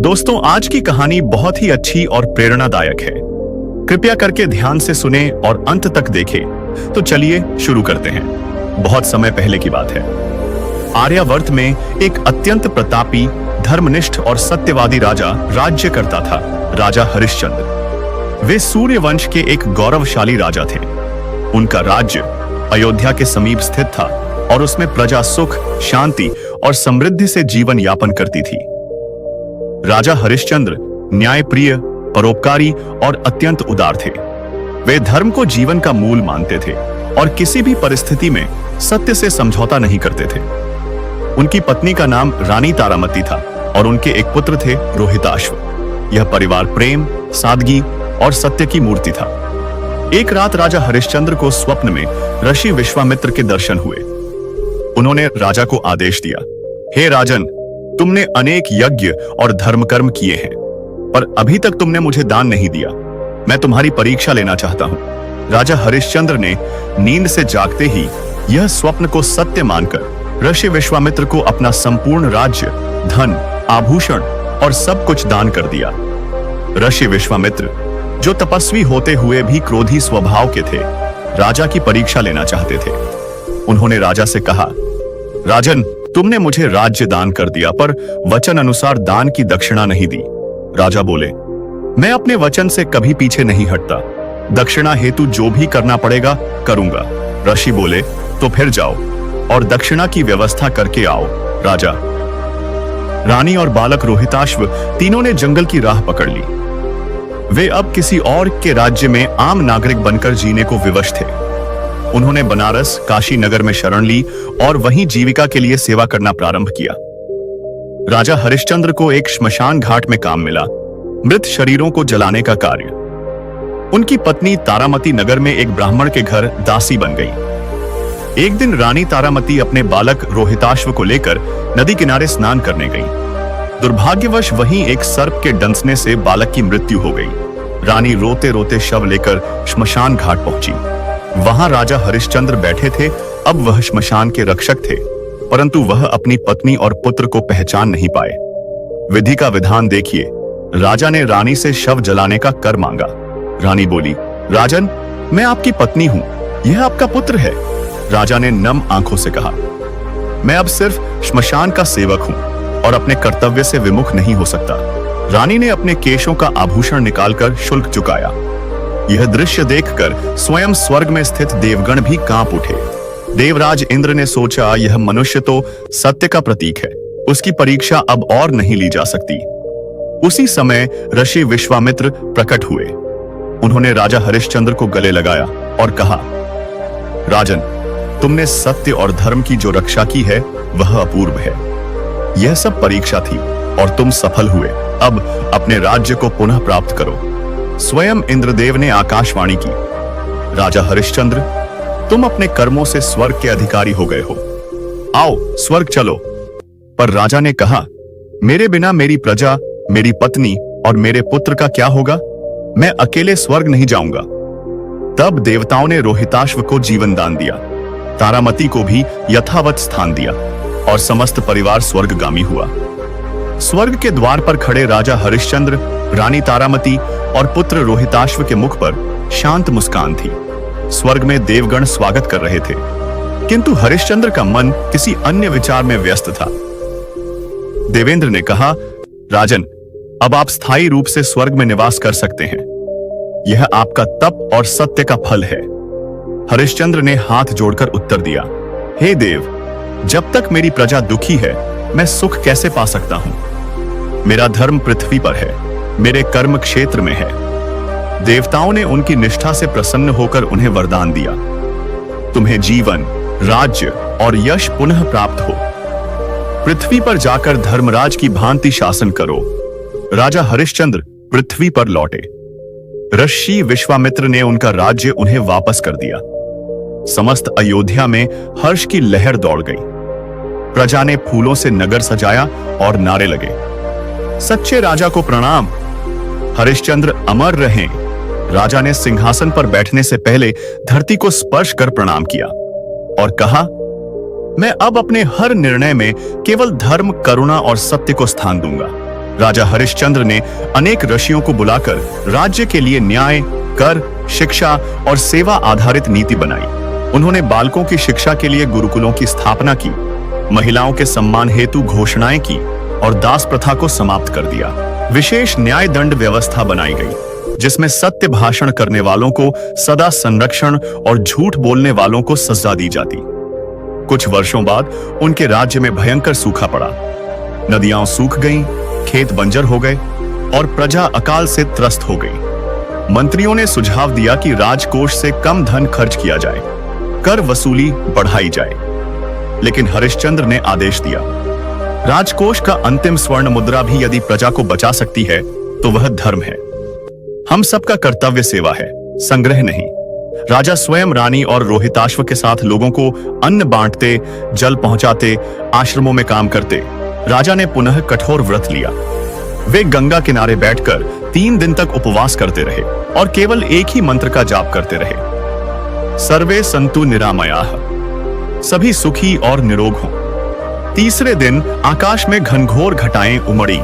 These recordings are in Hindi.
दोस्तों, आज की कहानी बहुत ही अच्छी और प्रेरणादायक है। कृपया करके ध्यान से सुने और अंत तक देखें। तो चलिए शुरू करते हैं। बहुत समय पहले की बात है। आर्यावर्त में एक अत्यंत प्रतापी, धर्मनिष्ठ और सत्यवादी राजा राज्य करता था, राजा हरिश्चंद्र। वे सूर्यवंश के एक गौरवशाली राजा थे। उनका राज्य अयोध्या के समीप स्थित था और उसमें प्रजा सुख, शांति और समृद्धि से जीवन यापन करती थी। राजा हरिश्चंद्र न्यायप्रिय, परोपकारी और अत्यंत उदार थे। वे धर्म को जीवन का मूल मानते थे और किसी भी परिस्थिति में सत्य से समझौता नहीं करते थे। उनकी पत्नी का नाम रानी तारामती था और उनके एक पुत्र थे, रोहिताश्व। यह परिवार प्रेम, सादगी और सत्य की मूर्ति था। एक रात राजा हरिश्चंद्र को स्वप्न में ऋषि विश्वामित्र के दर्शन हुए। उन्होंने राजा को आदेश दिया, हे राजन, तुमने अनेक यज्ञ और धर्मकर्म किए हैं, पर अभी तक तुमने मुझे दान नहीं दिया। मैं तुम्हारी परीक्षा लेना चाहता हूं। राजा हरिश्चंद्र ने नींद से जागते ही यह स्वप्न को सत्य मानकर ऋषि विश्वामित्र को अपना संपूर्ण राज्य, धन, आभूषण और सब कुछ दान कर दिया। ऋषि विश्वामित्र, जो तपस्वी होते हुए भी क्रोधी स्वभाव के थे, राजा की परीक्षा लेना चाहते थे। उन्होंने राजा से कहा, राजन, तुमने मुझे राज्य दान कर दिया, पर वचन अनुसार दान की दक्षिणा नहीं दी। राजा बोले, मैं अपने वचन से कभी पीछे नहीं हटता। दक्षिणा हेतु जो भी करना पड़ेगा करूंगा। ऋषि बोले, तो फिर जाओ और दक्षिणा की व्यवस्था करके आओ। राजा, रानी और बालक रोहिताश्व तीनों ने जंगल की राह पकड़ ली। वे अब किसी और के राज्य में आम नागरिक बनकर जीने को विवश थे। उन्होंने बनारस, काशी नगर में शरण ली और वहीं जीविका के लिए सेवा करना प्रारंभ किया। राजा हरिश्चंद्र को एक श्मशान घाट में काम मिला, मृत शरीरों को जलाने का कार्य। उनकी पत्नी तारामती नगर में एक ब्राह्मण के घर दासी बन गई। एक दिन रानी तारामती अपने बालक रोहिताश्व को लेकर नदी किनारे स्नान करने गई। दुर्भाग्यवश वहीं एक सर्प के डंसने से बालक की मृत्यु हो गई। रानी रोते रोते शव लेकर श्मशान घाट पहुंची। वहां राजा हरिश्चंद्र बैठे थे। अब वह श्मशान के रक्षक थे, परंतु वह अपनी पत्नी और पुत्र को पहचान नहीं पाए। विधि का विधान देखिए। राजा ने रानी से शव जलाने का कर मांगा। रानी बोली, राजन, मैं आपकी पत्नी हूं, यह आपका पुत्र है। राजा ने नम आंखों से कहा, मैं अब सिर्फ श्मशान का सेवक हूं और अपने कर्तव्य से विमुख नहीं हो सकता। रानी ने अपने केशों का आभूषण निकालकर शुल्क चुकाया। यह दृश्य देखकर स्वयं स्वर्ग में स्थित देवगण भी कांप उठे। देवराज इंद्र ने सोचा, यह मनुष्य तो सत्य का प्रतीक है, उसकी परीक्षा अब और नहीं ली जा सकती। उसी समय ऋषि विश्वामित्र प्रकट हुए। उन्होंने राजा हरिश्चंद्र को गले लगाया और कहा, राजन, तुमने सत्य और धर्म की जो रक्षा की है वह अपूर्व है। यह सब परीक्षा थी और तुम सफल हुए। अब अपने राज्य को पुनः प्राप्त करो। स्वयं इंद्रदेव ने आकाशवाणी की, राजा हरिश्चंद्र, तुम अपने कर्मों से स्वर्ग के अधिकारी हो गए हो। आओ स्वर्ग चलो। पर राजा ने कहा, मेरे बिना मेरी प्रजा, मेरी पत्नी और मेरे पुत्र का क्या होगा? मैं अकेले स्वर्ग नहीं जाऊंगा। तब देवताओं ने रोहिताश्व को जीवन दान दिया, तारामती को भी यथावत स्थान दिया और समस्त परिवार स्वर्गगामी हुआ। स्वर्ग के द्वार पर खड़े राजा हरिश्चंद्र, रानी तारामती और पुत्र रोहिताश्व के मुख पर शांत मुस्कान थी। स्वर्ग में देवगण स्वागत कर रहे थे, किंतु हरिश्चंद्र का मन किसी अन्य विचार में व्यस्त था। देवेंद्र ने कहा, राजन, अब आप स्थायी रूप से स्वर्ग में निवास कर सकते हैं। यह आपका तप और सत्य का फल है। हरिश्चंद्र ने हाथ जोड़कर उत्तर दिया, हे देव, जब तक मेरी प्रजा दुखी है, मैं सुख कैसे पा सकता हूं? मेरा धर्म पृथ्वी पर है, मेरे कर्म क्षेत्र में है। देवताओं ने उनकी निष्ठा से प्रसन्न होकर उन्हें वरदान दिया, तुम्हें जीवन, राज्य और यश पुनः प्राप्त हो। पृथ्वी पर जाकर धर्मराज की भांति शासन करो। राजा हरिश्चंद्र पृथ्वी पर लौटे। ऋषि विश्वामित्र ने उनका राज्य उन्हें वापस कर दिया। समस्त अयोध्या में हर्ष की लहर दौड़ गई। प्रजा ने फूलों से नगर सजाया और नारे लगे, सच्चे राजा को प्रणाम, हरिश्चंद्र अमर रहें। राजा ने सिंहासन पर बैठने से पहले धरती को स्पर्श कर प्रणाम किया और कहा, मैं अब अपने हर निर्णय में केवल धर्म, करुणा और सत्य को स्थान दूंगा। राजा हरिश्चंद्र ने अनेक ऋषियों को बुलाकर राज्य के लिए न्याय, कर, शिक्षा और सेवा आधारित नीति बनाई। उन्होंने बालकों की शिक्षा के लिए गुरुकुलों की स्थापना की, महिलाओं के सम्मान हेतु घोषणाएं की और दास प्रथा को समाप्त कर दिया। विशेष न्याय दंड व्यवस्था बनाई गई, जिसमें सत्य भाषण करने वालों को सदा संरक्षण और झूठ बोलने वालों को सजा दी जाती। कुछ वर्षों बाद उनके राज्य में भयंकर सूखा पड़ा। नदियां सूख गईं, खेत बंजर हो गए और प्रजा अकाल से त्रस्त हो गई। मंत्रियों ने सुझाव दिया कि राजकोष से कम धन खर्च किया जाए, कर वसूली बढ़ाई जाए, लेकिन हरिश्चंद्र ने आदेश दिया, राजकोष का अंतिम स्वर्ण मुद्रा भी यदि प्रजा को बचा सकती है तो वह धर्म है। हम सबका कर्तव्य सेवा है, संग्रह नहीं। राजा स्वयं रानी और रोहिताश्व के साथ लोगों को अन्न बांटते, जल पहुंचाते, आश्रमों में काम करते। राजा ने पुनः कठोर व्रत लिया। वे गंगा किनारे बैठकर 3 दिन तक उपवास करते रहे और केवल एक ही मंत्र का जाप करते रहे, सर्वे संतु निरामयाः, सभी सुखी और निरोग हों। तीसरे दिन आकाश में घनघोर घटाएं उमड़ी,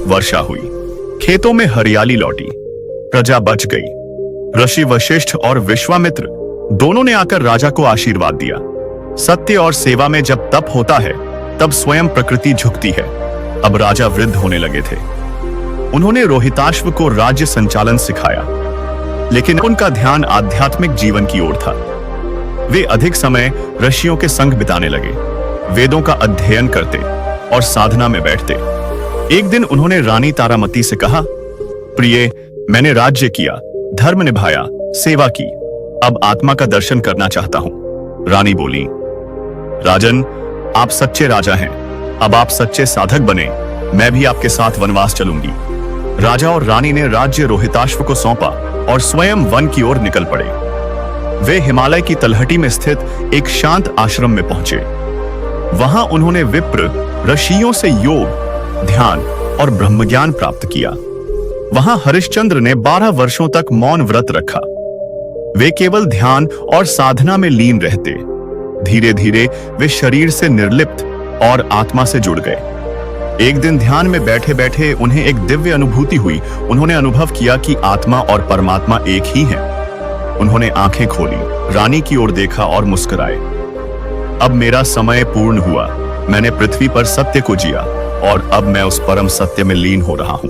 वर्षा हुई, खेतों में हरियाली लौटी, प्रजा बच गई। ऋषि वशिष्ठ और विश्वामित्र दोनों ने आकर राजा को आशीर्वाद दिया। सत्य और सेवा में जब तप होता है तब स्वयं प्रकृति झुकती है। अब राजा वृद्ध होने लगे थे। उन्होंने रोहिताश्व को राज्य संचालन सिखाया, लेकिन उनका ध्यान आध्यात्मिक जीवन की ओर था। वे अधिक समय ऋषियों के संग बिताने लगे, वेदों का अध्ययन करते और साधना में बैठते। एक दिन उन्होंने रानी तारामती से कहा, प्रिय, मैंने राज्य किया, धर्म निभाया, सेवा की, अब आत्मा का दर्शन करना चाहता हूं। रानी बोली, राजन, आप सच्चे राजा हैं, अब आप सच्चे साधक बने, मैं भी आपके साथ वनवास चलूंगी। राजा और रानी ने राज्य रोहिताश्व को सौंपा और स्वयं वन की ओर निकल पड़े। वे हिमालय की तलहटी में स्थित एक शांत आश्रम में पहुंचे। वहां उन्होंने विप्र ऋषियों से योग, ध्यान और ब्रह्मज्ञान प्राप्त किया। वहां हरिश्चंद्र ने 12 वर्षों तक मौन व्रत रखा। वे केवल ध्यान और साधना में लीन रहते। धीरे धीरे वे शरीर से निर्लिप्त और आत्मा से जुड़ गए। एक दिन ध्यान में बैठे बैठे उन्हें एक दिव्य अनुभूति हुई। उन्होंने अनुभव किया कि आत्मा और परमात्मा एक ही हैं। उन्होंने आंखें खोली, रानी की ओर देखा और मुस्कुराए। अब मेरा समय पूर्ण हुआ, मैंने पृथ्वी पर सत्य को जिया और अब मैं उस परम सत्य में लीन हो रहा हूं।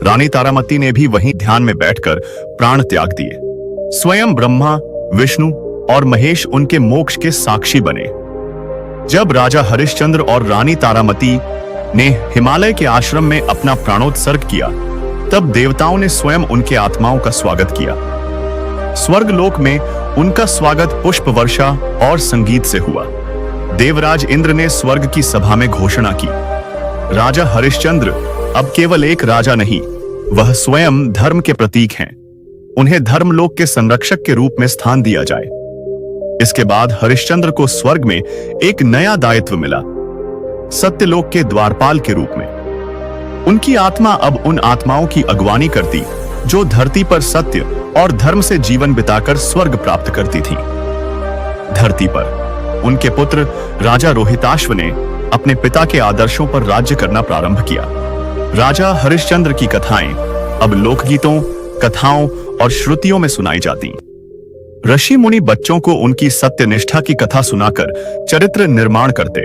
रानी तारामती ने भी वहीं ध्यान में बैठकर प्राण त्याग दिए। स्वयं ब्रह्मा, विष्णु और महेश उनके मोक्ष के साक्षी बने। जब राजा हरिश्चंद्र और रानी तारामती ने हिमालय के आश्रम में अपना प्राणोत्सर्ग किया, तब देवताओं ने स्वयं उनके आत्माओं का स्वागत किया। स्वर्गलोक में उनका स्वागत पुष्प वर्षा और संगीत से हुआ। देवराज इंद्र ने स्वर्ग की सभा में घोषणा की, राजा हरिश्चंद्र अब केवल एक राजा नहीं, वह स्वयं धर्म के प्रतीक हैं। उन्हें धर्मलोक के संरक्षक के रूप में स्थान दिया जाए। इसके बाद हरिश्चंद्र को स्वर्ग में एक नया दायित्व मिला, सत्यलोक के द्वारपाल के रूप में। उनकी आत्मा अब उन आत्माओं की अगवानी करती जो धरती पर सत्य और धर्म से जीवन बिताकर स्वर्ग प्राप्त करती थी। धरती पर उनके पुत्र राजा रोहिताश्व ने अपने पिता के आदर्शों पर राज्य करना प्रारंभ किया। राजा हरिश्चंद्र की कथाएं अब लोकगीतों, कथाओं और श्रुतियों में सुनाई जाती। ऋषि मुनि बच्चों को उनकी सत्यनिष्ठा की कथा सुनाकर चरित्र निर्माण करते।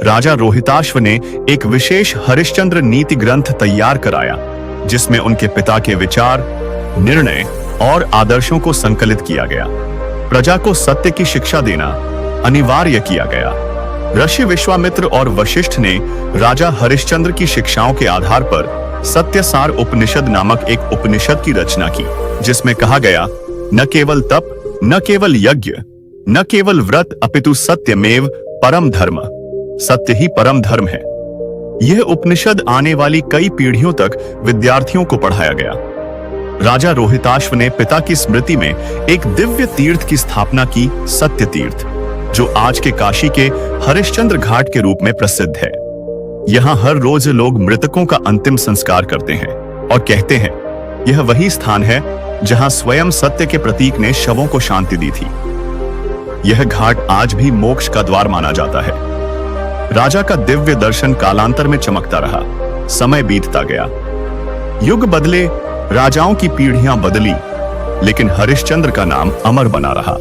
राजा रोहिताश्व ने एक विशेष हरिश्चंद्र नीति ग्रंथ तैयार कराया, जिसमें उनके पिता के विचार, निर्णय और आदर्शों को संकलित किया गया। प्रजा को सत्य की शिक्षा देना अनिवार्य किया गया। ऋषि विश्वामित्र और वशिष्ठ ने राजा हरिश्चंद्र की शिक्षाओं के आधार पर सत्यसार उपनिषद नामक एक उपनिषद की रचना की, जिसमें कहा गया, न केवल तप, न केवल यज्ञ, न केवल व्रत, अपितु सत्यमेव परम धर्म। सत्य ही परम धर्म है। यह उपनिषद आने वाली कई पीढ़ियों तक विद्यार्थियों को पढ़ाया गया। राजा रोहिताश्व ने पिता की स्मृति में एक दिव्य तीर्थ की स्थापना की, सत्य तीर्थ, जो आज के काशी के हरिश्चंद्र घाट के रूप में प्रसिद्ध है। यहाँ हर रोज लोग मृतकों का अंतिम संस्कार करते हैं और कहते हैं, यह वही स्थान है जहां स्वयं सत्य के प्रतीक ने शवों को शांति दी थी। यह घाट आज भी मोक्ष का द्वार माना जाता है। राजा का दिव्य दर्शन कालांतर में चमकता रहा। समय बीतता गया, युग बदले, राजाओं की पीढ़ियां बदली, लेकिन हरिश्चंद्र का नाम अमर बना रहा।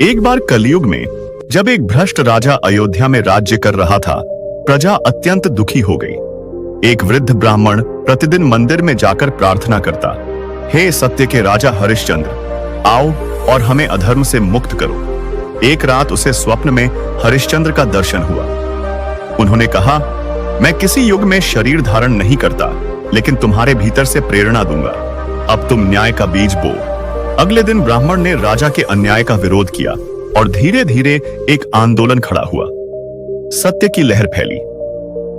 एक बार कलयुग में जब एक भ्रष्ट राजा अयोध्या में राज्य कर रहा था, प्रजा अत्यंत दुखी हो गई। एक वृद्ध ब्राह्मण प्रतिदिन मंदिर में जाकर प्रार्थना करता, हे सत्य के राजा हरिश्चंद्र, आओ और हमें अधर्म से मुक्त करो। एक रात उसे स्वप्न में हरिश्चंद्र का दर्शन हुआ। उन्होंने कहा, मैं किसी युग में शरीर धारण नहीं करता, लेकिन तुम्हारे भीतर से प्रेरणा दूंगा। अब तुम न्याय का बीज बो। अगले दिन ब्राह्मण ने राजा के अन्याय का विरोध किया और धीरे धीरे एक आंदोलन खड़ा हुआ। सत्य की लहर फैली।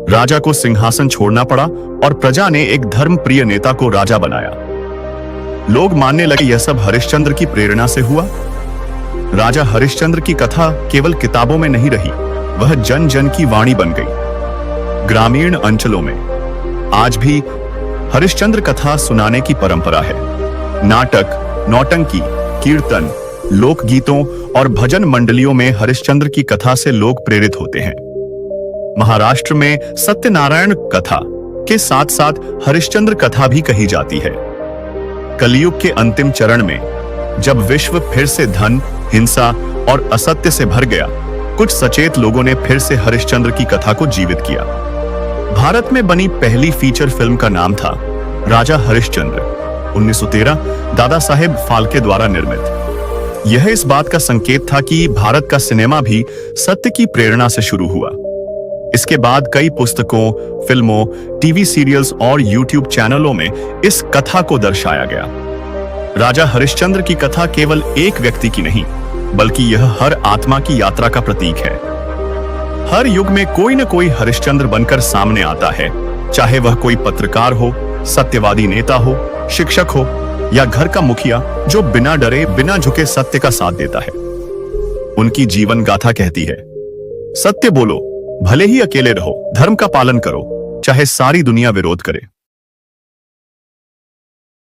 राजा को सिंहासन छोड़ना पड़ा और प्रजा ने एक धर्म प्रिय नेता को राजा बनाया। लोग मानने लगे यह सब हरिश्चंद्र की प्रेरणा से हुआ। राजा हरिश्चंद्र की कथा केवल किताबों में नहीं रही, वह जन जन की वाणी बन गई। ग्रामीण अंचलों में आज भी हरिश्चंद्र कथा सुनाने की परंपरा है। नाटक, नौटंकी, कीर्तन, लोकगीतों और भजन मंडलियों में हरिश्चंद्र की कथा से लोग प्रेरित होते हैं। महाराष्ट्र में सत्यनारायण कथा के साथ साथ हरिश्चंद्र कथा भी कही जाती है। कलयुग के अंतिम चरण में जब विश्व फिर से धन, हिंसा और असत्य से भर गया, कुछ सचेत लोगों ने फिर से हरिश्चंद्र की कथा को जीवित किया। भारत में बनी पहली फीचर फिल्म का नाम था राजा हरिश्चंद्र, 1913, दादा साहेब फाल्के द्वारा निर्मित। यह इस बात का संकेत था कि भारत का सिनेमा भी सत्य की प्रेरणा से शुरू हुआ। इसके बाद कई पुस्तकों, फिल्मों, टीवी सीरियल्स और यूट्यूब चैनलों में इस कथा को दर्शाया गया। राजा हरिश्चंद्र की कथा केवल एक व्यक्ति की नहीं, बल्कि यह हर आत्मा की यात्रा का प्रतीक है। हर युग में कोई न कोई हरिश्चंद्र बनकर सामने आता है, चाहे वह कोई पत्रकार हो, सत्यवादी नेता हो, शिक्षक हो या घर का मुखिया जो बिना डरे, बिना झुके सत्य का साथ देता है। उनकी जीवन गाथा कहती है, सत्य बोलो, भले ही अकेले रहो, धर्म का पालन करो, चाहे सारी दुनिया विरोध करे।